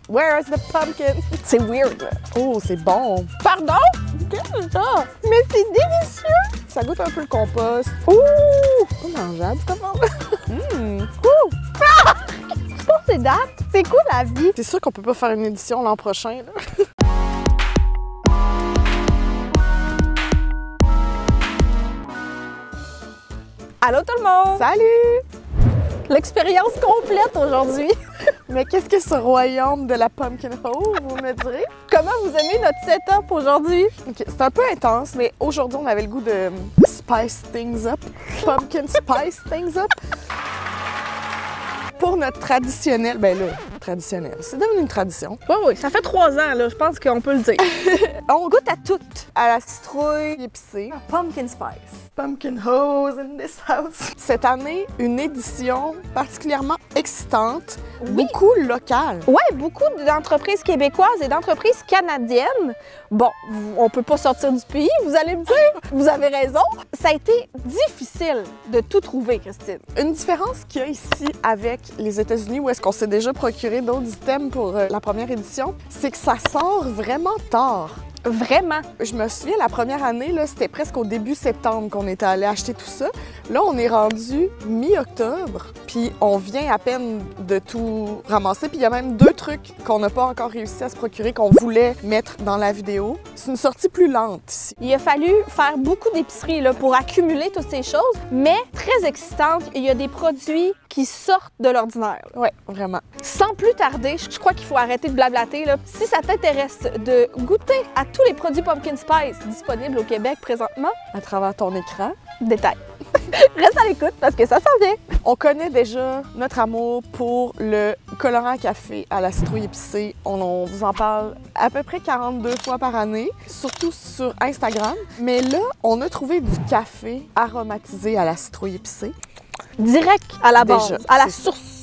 Where's the pumpkin? C'est weird. Oh, c'est bon. Pardon? Qu'est-ce que ça? Mais c'est délicieux! Ça goûte un peu le compost. Ouh! Pas mangeable, cette affaire-là. Ouh! Ah! Tu penses ces dates? C'est cool la vie. C'est sûr qu'on peut pas faire une édition l'an prochain, là. Allô tout le monde! Salut! L'expérience complète aujourd'hui. Mais qu'est-ce que ce royaume de la pumpkin hole, vous me direz? Comment vous aimez notre setup aujourd'hui? Okay, c'est un peu intense, mais aujourd'hui, on avait le goût de spice things up. Pumpkin spice things up. Pour notre traditionnel, ben là, traditionnel, c'est devenu une tradition. Oui, oui, ça fait 3 ans, là, je pense qu'on peut le dire. On goûte à tout. À la citrouille épicée. Pumpkin spice. Pumpkin hose in this house. Cette année, une édition particulièrement excitante, beaucoup locale. Oui, beaucoup d'entreprises québécoises et d'entreprises canadiennes. Bon, on peut pas sortir du pays, vous allez me dire. Vous avez raison. Ça a été difficile de tout trouver, Christine. Une différence qu'il y a ici avec les États-Unis, où est-ce qu'on s'est déjà procuré d'autres items pour la première édition, c'est que ça sort vraiment tard. Vraiment. Je me souviens, la première année, c'était presque au début septembre qu'on était allé acheter tout ça. Là, on est rendu mi-octobre, puis on vient à peine de tout ramasser. Puis il y a même 2 trucs qu'on n'a pas encore réussi à se procurer, qu'on voulait mettre dans la vidéo. C'est une sortie plus lente ici. Il a fallu faire beaucoup d'épicerie pour accumuler toutes ces choses, mais très excitante. Il y a des produits qui sortent de l'ordinaire. Oui, vraiment. Sans plus tarder, je crois qu'il faut arrêter de blablater. Là. Si ça t'intéresse de goûter à tous les produits Pumpkin Spice disponibles au Québec présentement, à travers ton écran, détail. Reste à l'écoute parce que ça s'en vient. On connaît déjà notre amour pour le colorant à café à la citrouille épicée. On vous en parle à peu près 42 fois par année, surtout sur Instagram. Mais là, on a trouvé du café aromatisé à la citrouille épicée. Direct à la base, déjà, à la source.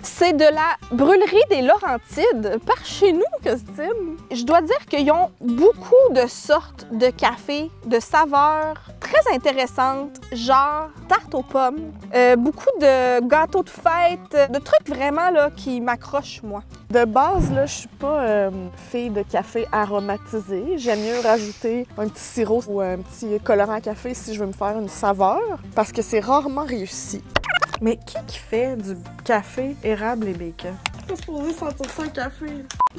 C'est de la brûlerie des Laurentides, par chez nous, Christine. Je dois dire qu'ils ont beaucoup de sortes de café, de saveurs très intéressantes, genre tarte aux pommes, beaucoup de gâteaux de fête, de trucs vraiment là, qui m'accrochent, moi. De base, là, je suis pas fille de café aromatisé. J'aime mieux rajouter un petit sirop ou un petit colorant à café si je veux me faire une saveur, parce que c'est rarement réussi. Mais qui fait du café érable et bacon? Je suis pas supposée sentir ça, le café.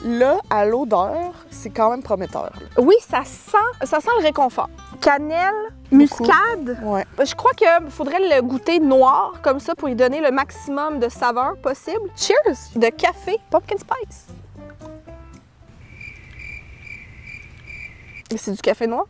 Là, à l'odeur, c'est quand même prometteur. Là. Oui, ça sent le réconfort. Cannelle, muscade. Ouais. Je crois qu'il faudrait le goûter noir, comme ça, pour lui donner le maximum de saveur possible. Cheers! De café Pumpkin Spice. Et c'est du café noir,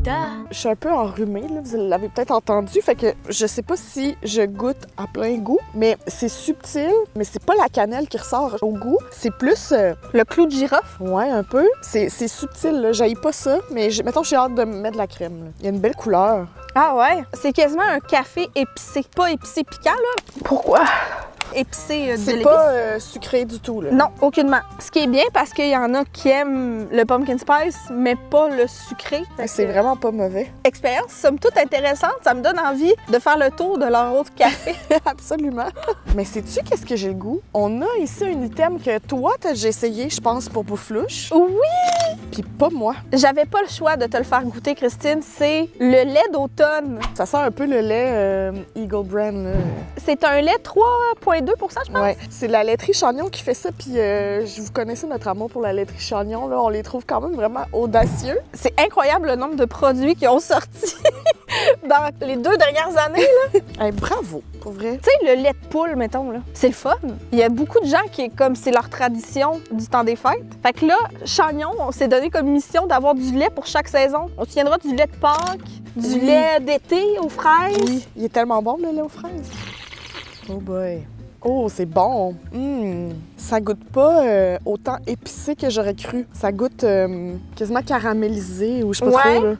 hein? Je suis un peu enrhumée, là, vous l'avez peut-être entendu, fait que je sais pas si je goûte à plein goût, mais c'est subtil, mais c'est pas la cannelle qui ressort au goût, c'est plus... le clou de girofle? Ouais, un peu. C'est subtil, là, j'haïs pas ça, mais mettons, j'ai hâte de mettre de la crème, là. Il y a une belle couleur. Ah ouais? C'est quasiment un café épicé. Pas épicé piquant, là. Pourquoi? Épicé de l'épice. C'est pas sucré du tout, là. Non, aucunement. Ce qui est bien parce qu'il y en a qui aiment le pumpkin spice, mais pas le sucré. C'est vraiment pas mauvais. Expérience, somme toute intéressante. Ça me donne envie de faire le tour de leur autre café. Absolument. Mais sais-tu qu'est-ce que j'ai le goût? On a ici un item que toi, t'as déjà essayé, je pense, pour Bouflouche. Oui! Puis pas moi. J'avais pas le choix de te le faire goûter, Christine. C'est le lait d'automne. Ça sent un peu le lait Eagle Brand, là. C'est un lait 3,2 %, je pense. Ouais, c'est la laiterie Chagnon qui fait ça, puis vous connaissez notre amour pour la laiterie Chagnon, là, on les trouve quand même vraiment audacieux. C'est incroyable le nombre de produits qui ont sorti dans les 2 dernières années, là. Hey, bravo, pour vrai. Tu sais, le lait de poule, mettons, là, c'est le fun. Il y a beaucoup de gens qui, comme c'est leur tradition du temps des fêtes. Fait que là, Chagnon, on s'est donné comme mission d'avoir du lait pour chaque saison. On tiendra du lait de Pâques, du lait d'été aux fraises. Oui, il est tellement bon, le lait aux fraises. Oh boy. Oh, c'est bon! Ça goûte pas autant épicé que j'aurais cru. Ça goûte quasiment caramélisé ou je sais pas trop, là.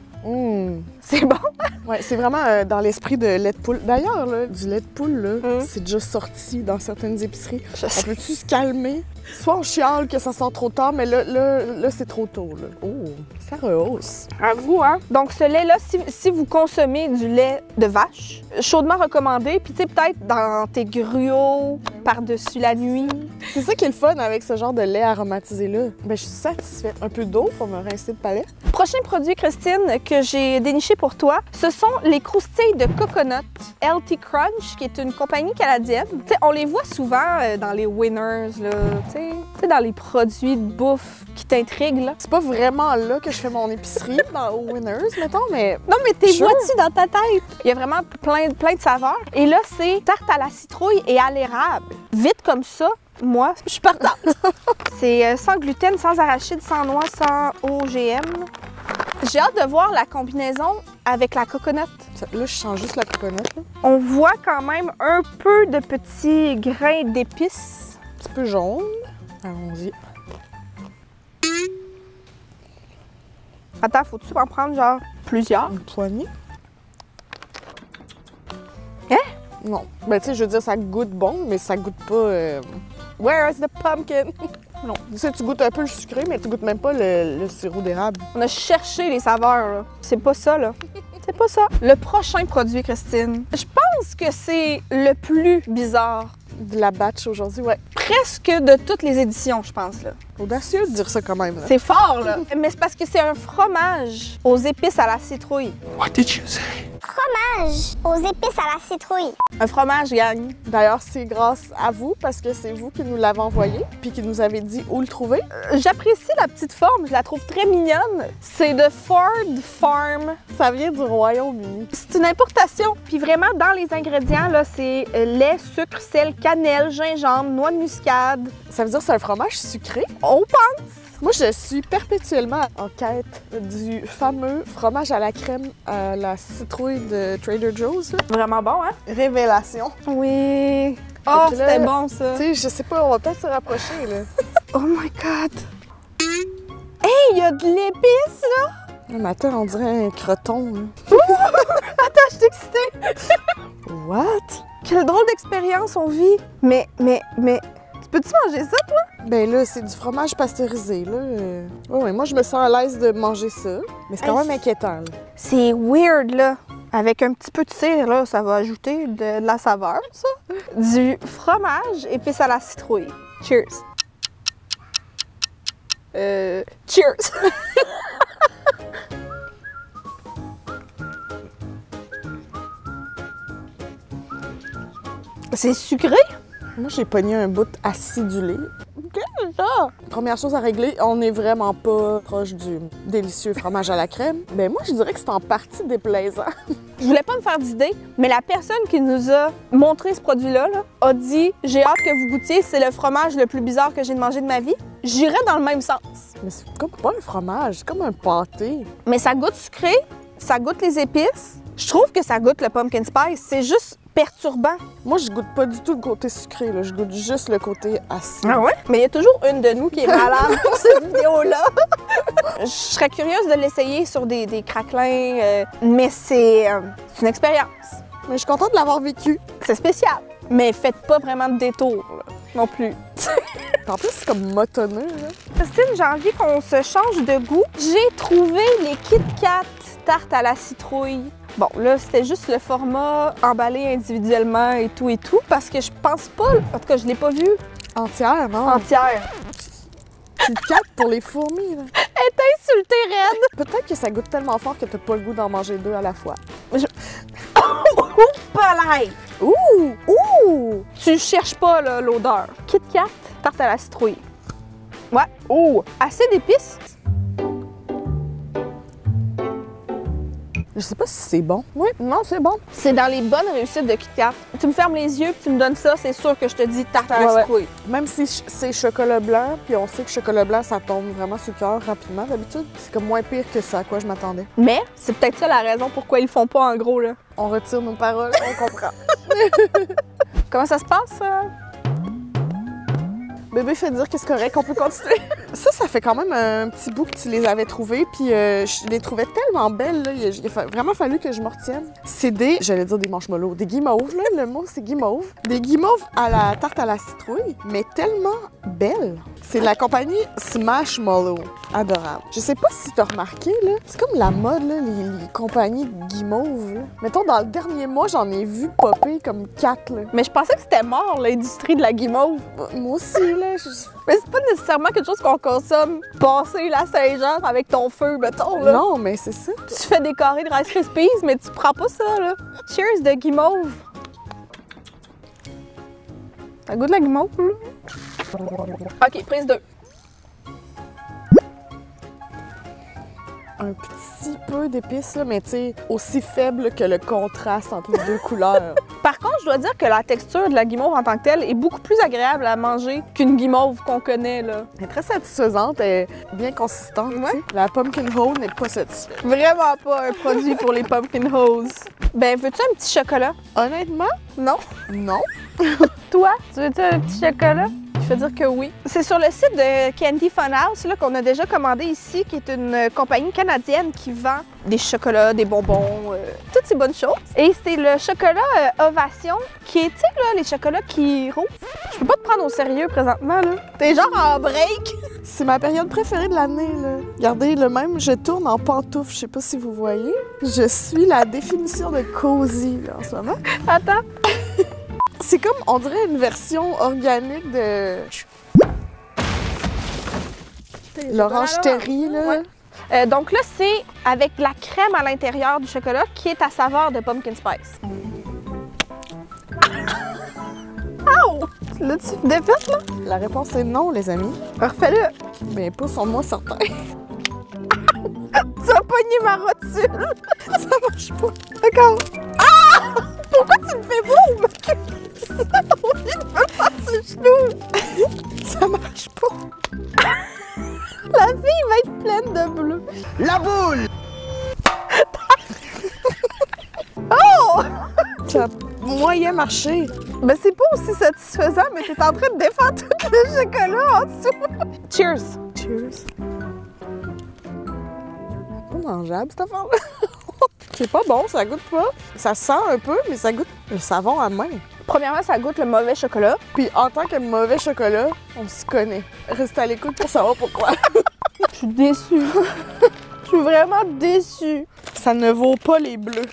C'est bon! Ouais, c'est vraiment dans l'esprit de lait de poule. D'ailleurs, du lait de poule, là, c'est déjà sorti dans certaines épiceries. On peut-tu se calmer? Soit on chiale que ça sort trop tard, mais là c'est trop tôt. Là. Oh, ça rehausse. À vous, hein? Donc, ce lait-là, si vous consommez du lait de vache, chaudement recommandé, puis tu sais, peut-être dans tes gruots, par-dessus la nuit. C'est ça qui est le fun avec ce genre de lait aromatisé-là. Ben, je suis satisfaite. Un peu d'eau pour me rincer le palais. Prochain produit, Christine, que j'ai déniché pour toi, ce sont les croustilles de coconut Healthy Crunch, qui est une compagnie canadienne. Tu sais, on les voit souvent dans les Winners, là, tu sais, dans les produits de bouffe qui t'intriguent, là. C'est pas vraiment là que je fais mon épicerie, dans Winners, mettons, mais... Non, mais t'es vois-tu dans ta tête? Il y a vraiment plein de saveurs. Et là, c'est tarte à la citrouille et à l'érable. Vite comme ça, moi, je suis partante. C'est sans gluten, sans arachide, sans noix, sans OGM. J'ai hâte de voir la combinaison avec la coconut. Là, je sens juste la coconut. Là. On voit quand même un peu de petits grains d'épices. Un petit peu jaune. Allons-y. Attends, faut-tu en prendre genre plusieurs? Une poignée. Hein? Non. Ben, tu sais, je veux dire, ça goûte bon, mais ça goûte pas... Where's the pumpkin? Non. Tu sais, tu goûtes un peu le sucré, mais tu goûtes même pas le sirop d'érable. On a cherché les saveurs, là. C'est pas ça, là. C'est pas ça. Le prochain produit, Christine, je pense que c'est le plus bizarre. De la batch aujourd'hui, ouais. Presque de toutes les éditions, je pense, là. Audacieux de dire ça quand même. C'est fort, là. Mais c'est parce que c'est un fromage aux épices à la citrouille. What did you say? Fromage aux épices à la citrouille. Un fromage, gang. D'ailleurs, c'est grâce à vous, parce que c'est vous qui nous l'avez envoyé, puis qui nous avez dit où le trouver. J'apprécie la petite forme, je la trouve très mignonne. C'est de Ford Farm. Ça vient du Royaume-Uni. C'est une importation. Puis vraiment, dans les ingrédients, là, c'est lait, sucre, sel, cannelle, gingembre, noix de muscade. Ça veut dire que c'est un fromage sucré? On pense! Moi, je suis perpétuellement en quête du fameux fromage à la crème à la citrouille de Trader Joe's. Là. Vraiment bon, hein? Révélation. Oui! Oh, c'était bon, ça! Tu sais, je sais pas, on va peut-être se rapprocher, là. Oh my God! Hey, il y a de l'épice, là! Non, mais attends, on dirait un croton, là. Attends, je suis excitée! What? Quelle drôle d'expérience on vit! Mais, peux-tu manger ça, toi? Ben là, c'est du fromage pasteurisé, là. Ouais, moi, je me sens à l'aise de manger ça. Mais c'est quand même inquiétant, là. C'est weird, là. Avec un petit peu de cire, là, ça va ajouter de la saveur, ça. Du fromage épice à la citrouille. Cheers! Cheers! C'est sucré? Moi, j'ai pogné un bout acidulé. Qu'est-ce que ça? Première chose à régler, on n'est vraiment pas proche du délicieux fromage à la crème. Ben moi, je dirais que c'est en partie déplaisant. Je voulais pas me faire d'idée, mais la personne qui nous a montré ce produit-là là, a dit « J'ai hâte que vous goûtiez, c'est le fromage le plus bizarre que j'ai mangé de ma vie. » J'irais dans le même sens. Mais c'est comme pas un fromage, c'est comme un pâté. Mais ça goûte sucré, ça goûte les épices. Je trouve que ça goûte le pumpkin spice. C'est juste perturbant. Moi, je goûte pas du tout le côté sucré, là. Je goûte juste le côté acide. Ah ouais? Mais il y a toujours une de nous qui est malade pour cette vidéo-là. Je serais curieuse de l'essayer sur des craquelins, mais c'est une expérience. Mais je suis contente de l'avoir vécu. C'est spécial. Mais faites pas vraiment de détour, là, non plus. En plus, c'est comme motonneux, là. Christine, j'ai envie qu'on se change de goût. J'ai trouvé les Kit Kat tarte à la citrouille. Bon, là, c'était juste le format emballé individuellement et tout, parce que je pense pas, en tout cas, je l'ai pas vu. Entière, non? Entière. Kit Kat pour les fourmis, là. Elle est insultée, raide. Peut-être que ça goûte tellement fort que t'as pas le goût d'en manger deux à la fois. Pas l'ail! Ouh! Ouh! Tu cherches pas, là, l'odeur. Kit Kat, tarte à la citrouille. Ouais. Oh! Assez d'épices. Je sais pas si c'est bon. Oui, non, c'est bon. C'est dans les bonnes réussites de Kit Kat. Tu me fermes les yeux puis tu me donnes ça, c'est sûr que je te dis tarte à la citrouille. Même si c'est chocolat blanc, puis on sait que chocolat blanc, ça tombe vraiment sur le cœur rapidement d'habitude. C'est comme moins pire que ça à quoi je m'attendais. Mais c'est peut-être ça la raison pourquoi ils le font pas en gros, là. On retire nos paroles, on comprend. Comment ça se passe? Bébé fait dire que c'est correct, on peut continuer. Ça fait quand même un petit bout que tu les avais trouvées, puis je les trouvais tellement belles, là. Il a vraiment fallu que je me retienne. C'est des, j'allais dire des marshmallows, des guimauves, là. Le mot, c'est guimauve. Des guimauves à la tarte à la citrouille, mais tellement belles. C'est de la compagnie Smashmallow. Adorable. Je sais pas si t'as remarqué, là, c'est comme la mode, là, les compagnies de guimauves, là. Mettons, dans le dernier mois, j'en ai vu popper comme 4, là. Mais je pensais que c'était mort, l'industrie de la guimauve. Moi aussi, là. Mais c'est pas nécessairement quelque chose qu'on consomme passer la Saint-Jean avec ton feu, mettons, là. Non, mais c'est ça. Tu fais des carrés de Rice Krispies, mais tu prends pas ça, là. Cheers de guimauve. T'as le goût de la guimauve, là? OK, prise 2. Un petit peu d'épices, là, mais tu sais, aussi faible que le contraste entre les deux couleurs. Par contre, je dois dire que la texture de la guimauve en tant que telle est beaucoup plus agréable à manger qu'une guimauve qu'on connaît, là. Elle est très satisfaisante, elle est bien consistante, tu sais. La pumpkin hole n'est pas satisfaite. Vraiment pas un produit pour les pumpkin hoes. Ben, veux-tu un petit chocolat? Honnêtement, Non? non. Toi, tu veux-tu un petit chocolat? Je veux dire que oui. C'est sur le site de Candy Funhouse là, qu'on a déjà commandé ici, qui est une compagnie canadienne qui vend des chocolats, des bonbons, toutes ces bonnes choses. Et c'est le chocolat Ovation, qui est, tu sais, là, les chocolats qui roulent. Je peux pas te prendre au sérieux présentement, là. T'es genre en break. C'est ma période préférée de l'année, là. Regardez, le même, je tourne en pantoufles, je sais pas si vous voyez. Je suis la définition de cosy, là, en ce moment. Attends. C'est comme, on dirait, une version organique de l'orange terry, là. Ouais. Donc là, c'est avec la crème à l'intérieur du chocolat qui est à saveur de pumpkin spice. Ow! L'as-tu défaite, là? La réponse est non, les amis. Refais-le. Mais pas sur moi, certain. Tu as pogné ma rotule. Ça marche pas. D'accord. Ah! Pourquoi tu me fais boum? On vient de me passer le genou. Ça marche pas. La fille va être pleine de bleu. La boule! Oh! Ça a moyen marché. Ben c'est pas aussi satisfaisant, mais t'es en train de défendre tout le chocolat en dessous. Cheers! Cheers. Pas mangeable, cette affaire-là. C'est pas bon, ça goûte pas. Ça sent un peu, mais ça goûte le savon à main. Premièrement, ça goûte le mauvais chocolat. Puis en tant que mauvais chocolat, on s'y connaît. Reste à l'écoute pour savoir pourquoi. Je suis déçue. Je suis vraiment déçue. Ça ne vaut pas les bleus.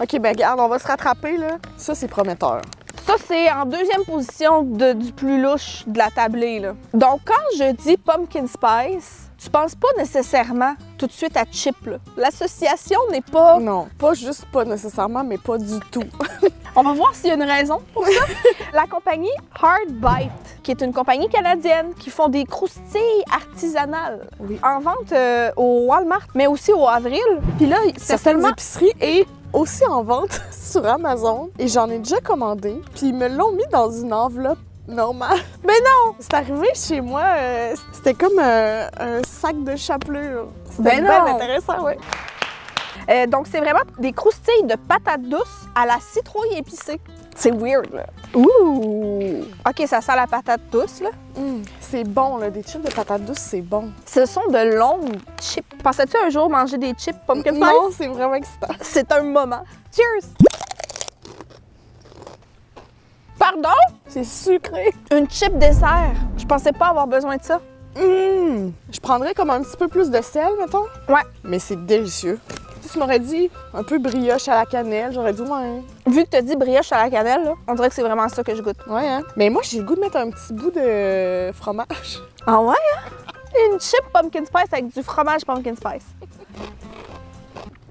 OK, ben regarde, on va se rattraper, là. Ça, c'est prometteur. Ça, c'est en deuxième position du plus louche de la tablée, là. Donc, quand je dis pumpkin spice, tu penses pas nécessairement tout de suite à chip, là. L'association n'est pas... Non, pas juste pas nécessairement, mais pas du tout. On va voir s'il y a une raison pour ça. La compagnie Hard Bite, qui est une compagnie canadienne qui font des croustilles artisanales. Oui. En vente au Walmart, mais aussi au Avril. Puis là, c'est Certaines seulement... épiceries et aussi en vente sur Amazon. Et j'en ai déjà commandé. Puis ils me l'ont mis dans une enveloppe normale. Mais non! C'est arrivé chez moi, c'était comme un sac de chapelure. C'était Ben bien non! intéressant, oui. Donc, c'est vraiment des croustilles de patates douces à la citrouille épicée. C'est weird, là. Ouh! OK, ça sent la patate douce, là. C'est bon, là. Des chips de patates douces, c'est bon. Ce sont de longues chips. Pensais-tu un jour manger des chips pumpkin spice? Non, c'est vraiment excitant. C'est un moment. Cheers! Pardon? C'est sucré. Une chip dessert. Je pensais pas avoir besoin de ça. Je prendrais comme un petit peu plus de sel, mettons. Ouais. Mais c'est délicieux. Tu m'aurais dit un peu brioche à la cannelle, j'aurais dit ouais. Vu que tu as dit brioche à la cannelle, là, on dirait que c'est vraiment ça que je goûte. Ouais, hein? Mais moi, j'ai le goût de mettre un petit bout de fromage. Ah ouais? Hein? Une chip pumpkin spice avec du fromage pumpkin spice.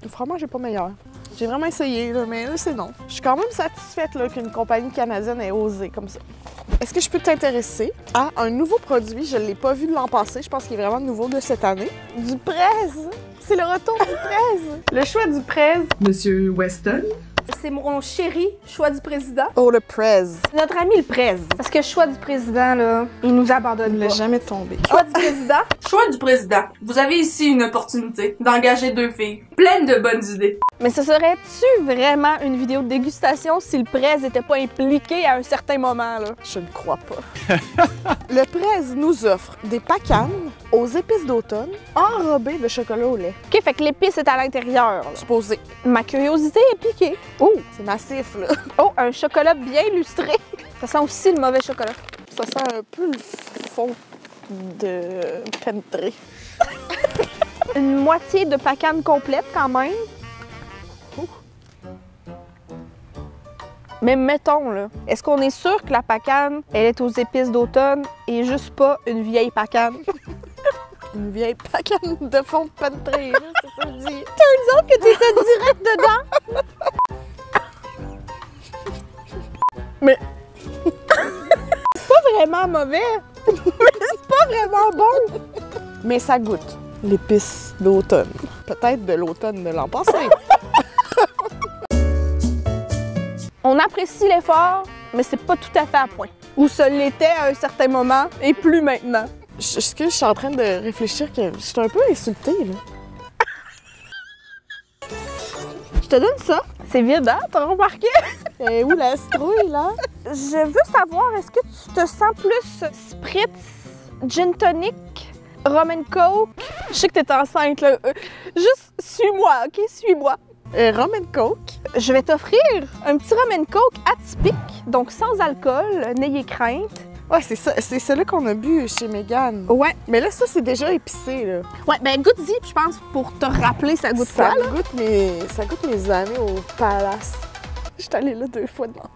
Le fromage n'est pas meilleur. J'ai vraiment essayé, là, mais là, c'est non. Je suis quand même satisfaite là, qu'une compagnie canadienne ait osé comme ça. Est-ce que je peux t'intéresser à un nouveau produit? Je ne l'ai pas vu de l'an passé. Je pense qu'il est vraiment nouveau de cette année. Du Prez! C'est le retour du Prez! Le choix du Prez. Monsieur Weston? c'est mon chéri choix du président. Oh, le prez. Notre ami le prez. Parce que choix du président, là, il nous abandonne pas. Il n'est jamais tombé. Choix du président. Choix du président. Vous avez ici une opportunité d'engager 2 filles pleines de bonnes idées. Mais ce serait-tu vraiment une vidéo de dégustation si le prez n'était pas impliqué à un certain moment, là? Je ne crois pas. Le prez nous offre des pacanes aux épices d'automne enrobées de chocolat au lait. OK, fait que l'épice est à l'intérieur, là. Supposé. Ma curiosité est piquée. Oh! C'est massif, là. Oh, un chocolat bien lustré. Ça sent aussi le mauvais chocolat. Ça sent un peu le fond de Pentré. Une moitié de pacane complète, quand même. Mais mettons, là, est-ce qu'on est sûr que la pacane, elle est aux épices d'automne et juste pas une vieille pacane? Une vieille pacane de fond de Pentré, là, c'est ça que je dis. Turns out que t'étais direct dedans! Mais... c'est pas vraiment mauvais! Mais c'est pas vraiment bon! Mais ça goûte l'épice d'automne. Peut-être de l'automne de l'an passé. On apprécie l'effort, mais c'est pas tout à fait à point. Ou ça l'était à un certain moment et plus maintenant. Est-ce que je suis en train de réfléchir que je suis un peu insultée, là? Je te donne ça. C'est vide, hein? T'as remarqué? Où la citrouille, là? Je veux savoir, est-ce que tu te sens plus spritz, gin tonic, rum and coke? Je sais que t'es enceinte, là. Juste suis-moi, OK? Suis-moi. Rum and coke. Je vais t'offrir un petit rum and coke atypique, donc sans alcool, n'ayez crainte. Ouais, c'est ça, c'est celui qu'on a bu chez Mégane. Ouais. Mais là, ça, c'est déjà épicé, là. Ouais, ben goûte-y, je pense, pour te rappeler ça goûte quoi, là? Ça goûte mes années au palace. Je suis allée là 2 fois devant.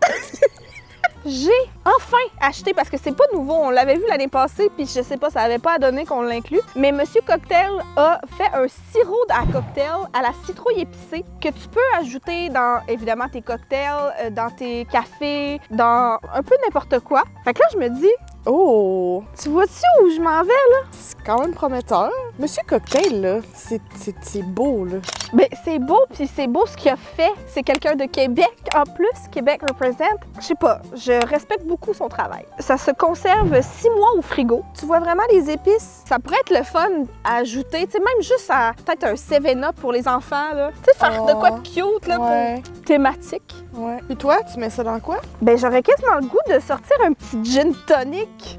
J'ai enfin acheté, parce que c'est pas nouveau, on l'avait vu l'année passée, puis je sais pas, ça avait pas à donner qu'on l'inclut, mais Monsieur Cocktail a fait un sirop à cocktail à la citrouille épicée que tu peux ajouter dans, évidemment, tes cocktails, dans tes cafés, dans un peu n'importe quoi. Fait que là, je me dis, oh! tu vois-tu où je m'en vais, là? C'est quand même prometteur. Monsieur Cocktail, là, c'est beau, là. Ben, c'est beau, puis c'est beau ce qu'il a fait. C'est quelqu'un de Québec, en plus. Québec représente. Je sais pas, je respecte beaucoup son travail. Ça se conserve 6 mois au frigo. Tu vois vraiment les épices? Ça pourrait être le fun à ajouter, tu sais, même juste à peut-être un 7-Up pour les enfants, là. Tu sais, faire de quoi de cute, là, pour thématique. Ouais. Et toi, tu mets ça dans quoi? Ben, j'aurais quasiment le goût de sortir un petit gin tonic.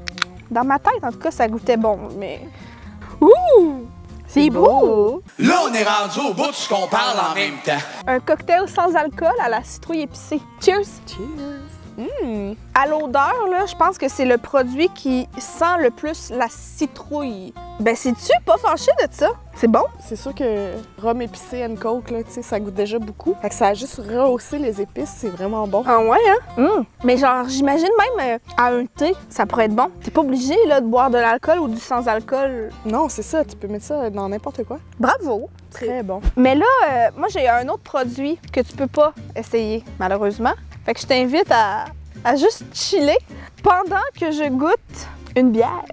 Dans ma tête, en tout cas, ça goûtait bon, mais... Ouh! C'est beau! Là, on est rendu au bout de ce qu'on parle en même temps. Un cocktail sans alcool à la citrouille épicée. Cheers! Cheers! À l'odeur, là, je pense que c'est le produit qui sent le plus la citrouille. Ben, c'est-tu pas fâché de ça? C'est bon? C'est sûr que rhum épicé and coke, là, tu sais, ça goûte déjà beaucoup. Fait que ça a juste rehaussé les épices, c'est vraiment bon. Ah ouais, hein? Mais genre, j'imagine même à un thé, ça pourrait être bon. T'es pas obligé, là, de boire de l'alcool ou du sans-alcool. Non, c'est ça, tu peux mettre ça dans n'importe quoi. Bravo! Très bon. Mais là, moi, j'ai un autre produit que tu peux pas essayer, malheureusement. Fait que je t'invite à juste chiller pendant que je goûte une bière.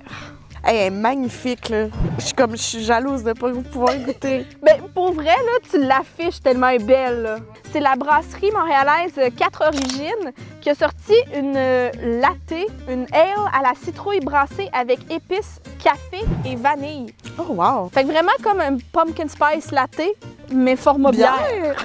Hey, elle est magnifique, là. Je suis jalouse de pas pouvoir goûter. Ben, pour vrai, là, tu l'affiches tellement elle est belle, là. C'est la brasserie montréalaise 4 Origines qui a sorti une latte, une ale à la citrouille brassée avec épices, café et vanille. Oh, wow! Fait que vraiment comme un pumpkin spice latte, mais format bière.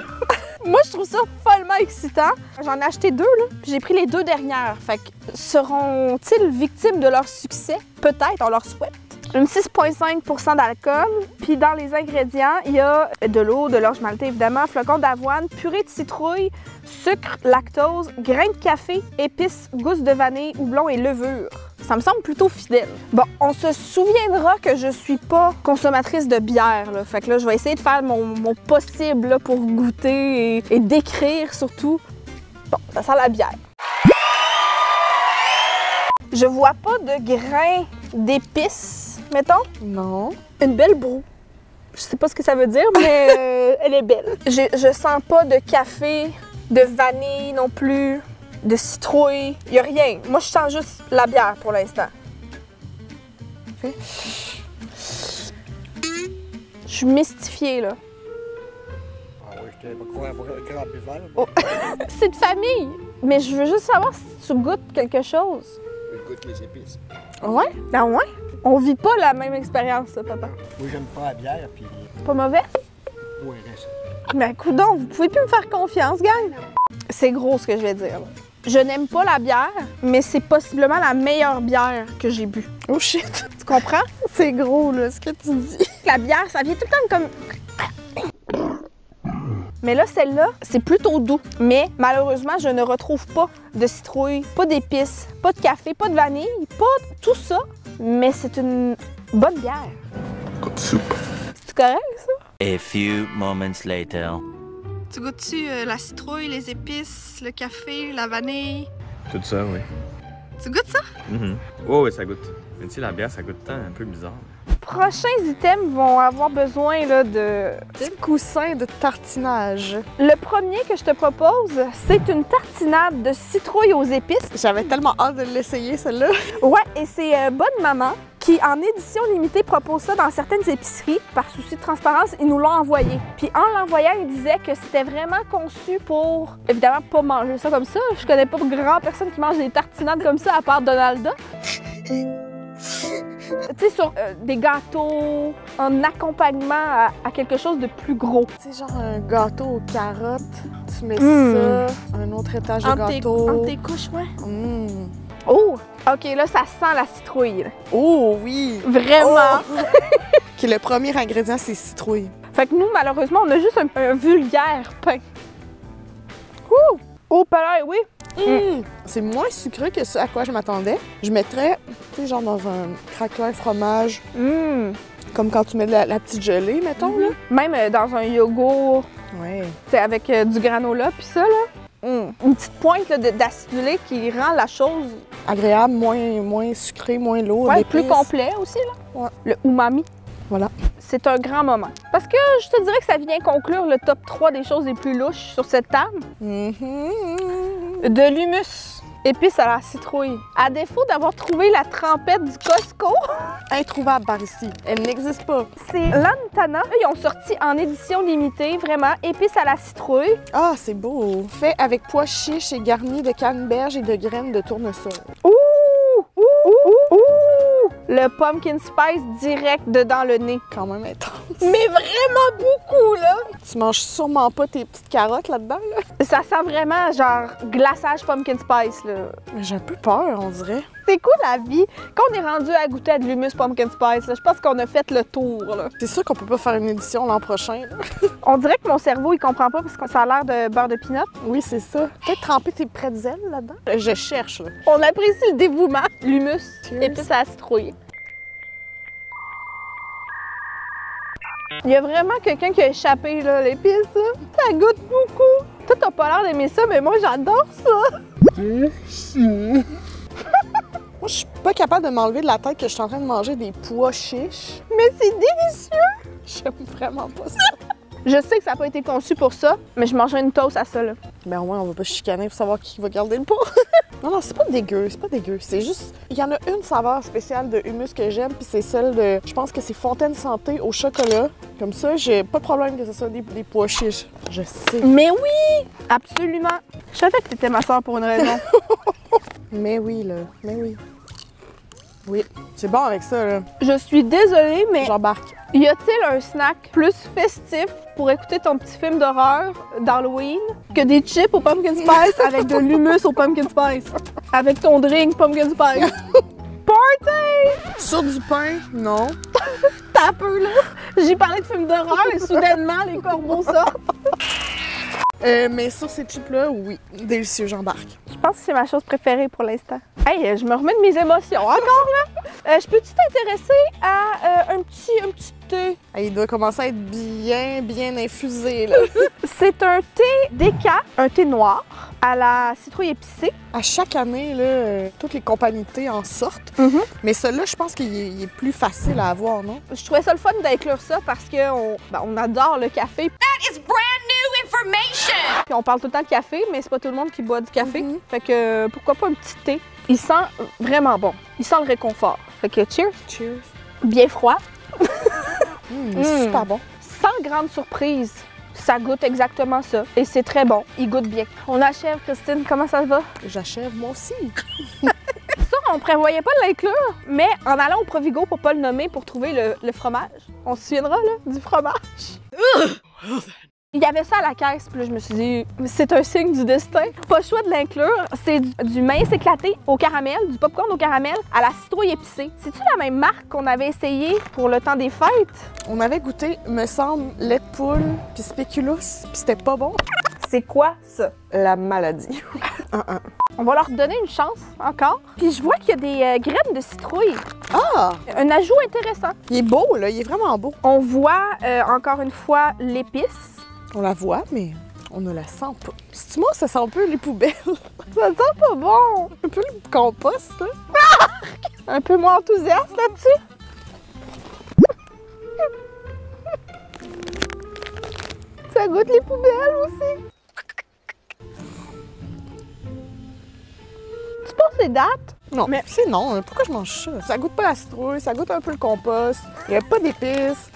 Moi, je trouve ça follement excitant. J'en ai acheté 2, là, puis j'ai pris les 2 dernières. Fait que seront-ils victimes de leur succès? Peut-être, on leur souhaite. Une 6,5 d'alcool. Puis dans les ingrédients, il y a de l'eau, de l'orge maltée évidemment, flocons d'avoine, purée de citrouille, sucre, lactose, grains de café, épices, gousses de vanille, houblon et levure. Ça me semble plutôt fidèle. Bon, on se souviendra que je suis pas consommatrice de bière, là. Fait que là, je vais essayer de faire mon possible là, pour goûter et décrire surtout. Bon, ça sent la bière. Je vois pas de grains d'épices, mettons. Non. Une belle broue. Je sais pas ce que ça veut dire, mais elle est belle. Je sens pas de café, de vanille non plus, de citrouille. Y a rien. Moi, je sens juste la bière pour l'instant. Okay. Je suis mystifiée, là. Ah oui, Tu n'avais pas quoi un grand vert? Oh. C'est de famille. Mais je veux juste savoir si tu goûtes quelque chose. Je goûte les épices. Ouais? Ah ouais? On vit pas la même expérience, ça, papa. Moi, j'aime pas la bière, puis... Pas mauvais? Ouais, reste. Mais coudonc, vous pouvez plus me faire confiance, gang. C'est gros ce que je vais dire. Là. Je n'aime pas la bière, mais c'est possiblement la meilleure bière que j'ai bu. Oh shit! Tu comprends? C'est gros, là, ce que tu dis. La bière, ça vient tout le temps comme... Mais là, celle-là, c'est plutôt doux. Mais malheureusement, je ne retrouve pas de citrouille, pas d'épices, pas de café, pas de vanille, pas tout ça. Mais c'est une bonne bière. Comme soupe. C'est correct, ça? A few moments later. Tu goûtes-tu la citrouille, les épices, le café, la vanille? Tout ça, oui. Tu goûtes ça? Oh, oui, ça goûte. Mais tu sais, la bière, ça goûte un peu bizarre. Prochains items vont avoir besoin là, de... Petit coussin de tartinage. Le premier que je te propose, c'est une tartinade de citrouille aux épices. J'avais tellement hâte de l'essayer, celle-là. Ouais, et c'est Bonne Maman qui, en édition limitée, propose ça dans certaines épiceries. Par souci de transparence, ils nous l'ont envoyé. Puis en l'envoyant, ils disaient que c'était vraiment conçu pour, évidemment, pas manger ça comme ça. Je connais pas grand personne qui mange des tartinades comme ça, à part Donald Duck. Tu sais, sur des gâteaux, en accompagnement à quelque chose de plus gros. Tu sais, genre un gâteau aux carottes, tu mets ça, un autre étage de gâteau. Entre tes couches, ouais. Mmh. Oh! OK, là, ça sent la citrouille. Là. Oh oui! Vraiment! Oh. OK, le premier ingrédient, c'est citrouille. Fait que nous, malheureusement, on a juste un vulgaire pain. Ouh! Oh, palais, oui! C'est moins sucré que ce à quoi je m'attendais. Je mettrais, tu sais, genre dans un craquelin fromage, comme quand tu mets de la petite gelée, mettons, là. Même dans un yogourt, Ouais. tu sais, avec du granola, puis ça, là. Une petite pointe d'acidulé qui rend la chose... Agréable, moins sucré, moins lourd. Ouais, d'épices. plus complet aussi, là. Ouais. Le umami. Voilà. C'est un grand moment. Parce que je te dirais que ça vient conclure le top 3 des choses les plus louches sur cette table. De l'humus. Épices à la citrouille. À défaut d'avoir trouvé la trempette du Costco, Introuvable par ici. Elle n'existe pas. c'est Lantana. Eux, ils ont sorti en édition limitée, vraiment, épices à la citrouille. Ah, c'est beau. Fait avec pois chiches et garni de canneberge et de graines de tournesol. Ouh! Ouh! Ouh! Ouh! Le pumpkin spice direct dedans le nez. Quand même intense. Mais vraiment beaucoup, là! Tu manges sûrement pas tes petites carottes là-dedans, là. Ça sent vraiment genre glaçage pumpkin spice, là. Mais j'ai un peu peur, on dirait. C'est cool la vie. Quand on est rendu à goûter à de l'humus pumpkin spice, là, je pense qu'on a fait le tour, là. C'est sûr qu'on peut pas faire une édition l'an prochain, là. On dirait que mon cerveau, il comprend pas parce que ça a l'air de beurre de pinot. Oui, c'est ça. Peut-être tremper tes pretzels là-dedans. Je cherche, là. On apprécie le dévouement. L'humus, Cheers. épices à la citrouille. Il y a vraiment quelqu'un qui a échappé, là, l'épice, là. Ça goûte beaucoup. Toi, t'as pas l'air d'aimer ça, mais moi, j'adore ça. Moi, je suis pas capable de m'enlever de la tête que je suis en train de manger des pois chiches. Mais c'est délicieux. J'aime vraiment pas ça. Je sais que ça n'a pas été conçu pour ça, mais je mangerais une toast à ça, là. Ben au moins, on va pas chicaner pour savoir qui va garder le pot. Non, c'est pas dégueu, c'est pas dégueu. C'est juste, il y en a une saveur spéciale de hummus que j'aime, puis c'est celle de, je pense que c'est Fontaine Santé au chocolat. Comme ça, j'ai pas de problème que ce soit des pois chiches. Je sais. Mais oui! Absolument. Je savais que t'étais ma soeur pour une raison. Mais oui, là. Mais oui. Oui, c'est bon avec ça, là. Je suis désolée, mais J'embarque. y a-t-il un snack plus festif pour écouter ton petit film d'horreur d'Halloween que des chips au pumpkin spice avec de l'humus au pumpkin spice? Avec ton drink pumpkin spice. Party! Sur du pain, non. T'as peu, là. J'ai parlé de film d'horreur et soudainement, les corbeaux sortent. Mais sur ces chips-là, oui. Délicieux, j'embarque. Je pense que c'est ma chose préférée pour l'instant. Hey, je me remets de mes émotions encore, là. Je peux-tu t'intéresser à un petit thé? Hey, il doit commencer à être bien infusé, là. C'est un thé déca, un thé noir, à la citrouille épicée. À chaque année, là, toutes les compagnies de thé en sortent. Mais celui-là, je pense qu'il est plus facile à avoir, non? Je trouvais ça le fun d'inclure ça parce qu'on on adore le café. That is brand new information! Puis on parle tout le temps de café, mais c'est pas tout le monde qui boit du café. Fait que pourquoi pas un petit thé? Il sent vraiment bon. Il sent le réconfort. Fait que cheers! Cheers. Bien froid. Super bon. Sans grande surprise, Ça goûte exactement ça. Et c'est très bon. Il goûte bien. On achève, Christine. Comment ça va? J'achève moi aussi. Ça, on prévoyait pas de l'inclure, mais en allant au Provigo pour pas le nommer, pour trouver le fromage, on se souviendra là, du fromage. Il y avait ça à la caisse, puis là, je me suis dit, c'est un signe du destin. Pas le choix de l'inclure. C'est du maïs éclaté au caramel, du popcorn au caramel, à la citrouille épicée. C'est-tu la même marque qu'on avait essayé pour le temps des fêtes? On avait goûté, me semble, lait de poule, puis spéculoos, puis c'était pas bon. C'est quoi ça? La maladie. On va leur donner une chance encore. Puis je vois qu'il y a des graines de citrouille. Ah! Un ajout intéressant. Il est beau, là. Il est vraiment beau. On voit encore une fois l'épice. On la voit, mais on ne la sent pas. C'est-tu moi, ça sent un peu les poubelles? Ça sent pas bon! Un peu le compost, là. Un peu moins enthousiaste là-dessus. Ça goûte les poubelles aussi. Tu penses les dates? Non, mais c'est non. Pourquoi je mange ça? Ça goûte pas la citrouille, ça goûte un peu le compost. Il n'y a pas d'épices.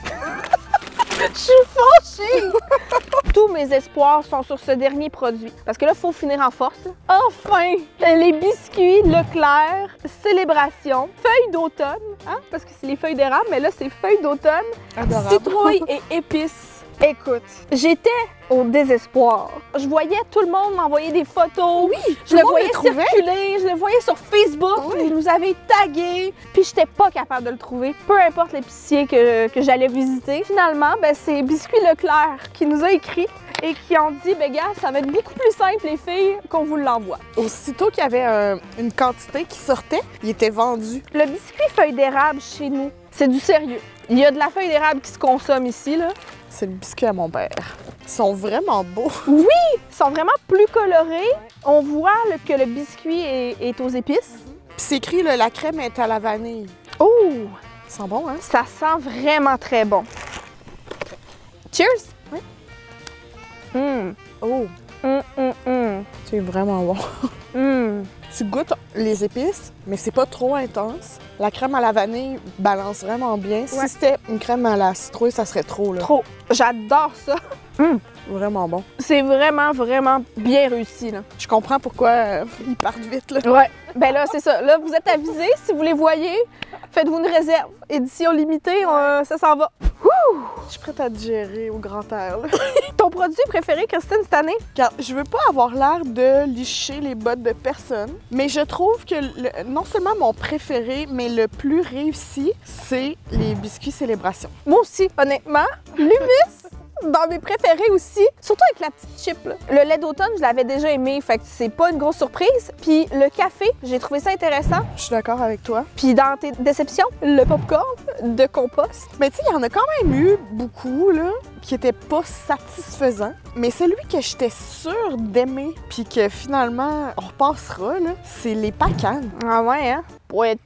Je suis fâchée! Tous mes espoirs sont sur ce dernier produit. Parce que là, il faut finir en force. Enfin! Les biscuits Leclerc, célébration, feuilles d'automne. Hein? Parce que c'est les feuilles d'érable, mais là, c'est feuilles d'automne, citrouille et épices. Écoute, j'étais au désespoir. Je voyais tout le monde m'envoyer des photos. Oui! Je le voyais circuler, je le voyais sur Facebook. Oui. Ils nous avaient tagués. Puis j'étais pas capable de le trouver. Peu importe l'épicier que j'allais visiter. Finalement, ben, c'est Biscuits Leclerc qui nous a écrit et qui ont dit, ben gars, ça va être beaucoup plus simple les filles qu'on vous l'envoie. Aussitôt qu'il y avait une quantité qui sortait, il était vendu. Le biscuit feuille d'érable chez nous, c'est du sérieux. Il y a de la feuille d'érable qui se consomme ici, là. C'est le biscuit à mon père. Ils sont vraiment beaux. Oui! Ils sont vraiment plus colorés. On voit que le biscuit est aux épices. Puis c'est écrit, là, la crème est à la vanille. Oh! Ça sent bon, hein? Ça sent vraiment très bon. Cheers! Oui. Oh! C'est vraiment bon. Tu goûtes les épices, mais c'est pas trop intense. La crème à la vanille balance vraiment bien. Ouais. Si c'était une crème à la citrouille, ça serait trop, là. Trop! J'adore ça! Vraiment bon. C'est vraiment, vraiment bien réussi, là. Je comprends pourquoi ils partent vite, là. Ouais. Ben là, c'est ça. Là, vous êtes avisés. Si vous les voyez, faites-vous une réserve. Édition limitée, ça s'en va. Wouh! Je suis prête à digérer au grand air, là. Ton produit préféré, Christine, cette année? Car je veux pas avoir l'air de licher les bottes de personne, mais je trouve que non seulement mon préféré, mais le plus réussi, c'est les biscuits Célébration. Moi aussi, honnêtement. L'humus! Dans mes préférés aussi, surtout avec la petite chip, là. Le lait d'automne, je l'avais déjà aimé, fait que c'est pas une grosse surprise. Puis le café, j'ai trouvé ça intéressant. Je suis d'accord avec toi. Puis dans tes déceptions, le popcorn de compost. Mais tu sais, il y en a quand même eu beaucoup, là, qui étaient pas satisfaisants. Mais celui que j'étais sûre d'aimer, puis que finalement, on repassera, là, c'est les pacanes. Ah ouais, hein? Pouette.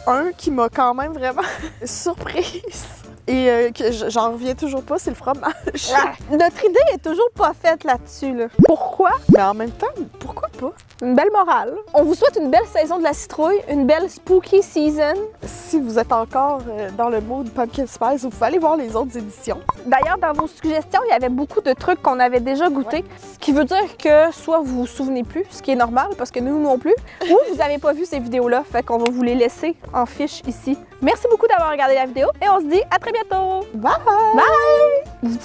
Un qui m'a quand même vraiment surprise. Et que j'en reviens toujours pas, c'est le fromage. Ah, notre idée est toujours pas faite là-dessus, là. Pourquoi? Mais en même temps, pourquoi pas? Une belle morale. On vous souhaite une belle saison de la citrouille, une belle spooky season. Si vous êtes encore dans le mood Pumpkin Spice, vous pouvez aller voir les autres éditions. D'ailleurs, dans vos suggestions, il y avait beaucoup de trucs qu'on avait déjà goûtés. Ouais. Ce qui veut dire que soit vous vous souvenez plus, ce qui est normal parce que nous non plus, ou vous n'avez pas vu ces vidéos-là, fait qu'on va vous les laisser en fiche ici. Merci beaucoup d'avoir regardé la vidéo et on se dit à très bientôt! Bye! Bye! Vous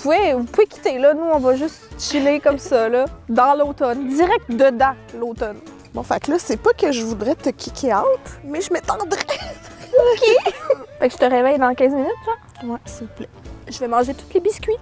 pouvez quitter là, nous on va juste chiller comme ça là, dans l'automne, direct dedans l'automne. Bon, fait que là, c'est pas que je voudrais te kicker out, mais je m'étendrais. OK! Fait que je te réveille dans 15 minutes, genre? Ouais, s'il vous plaît. Je vais manger tous les biscuits.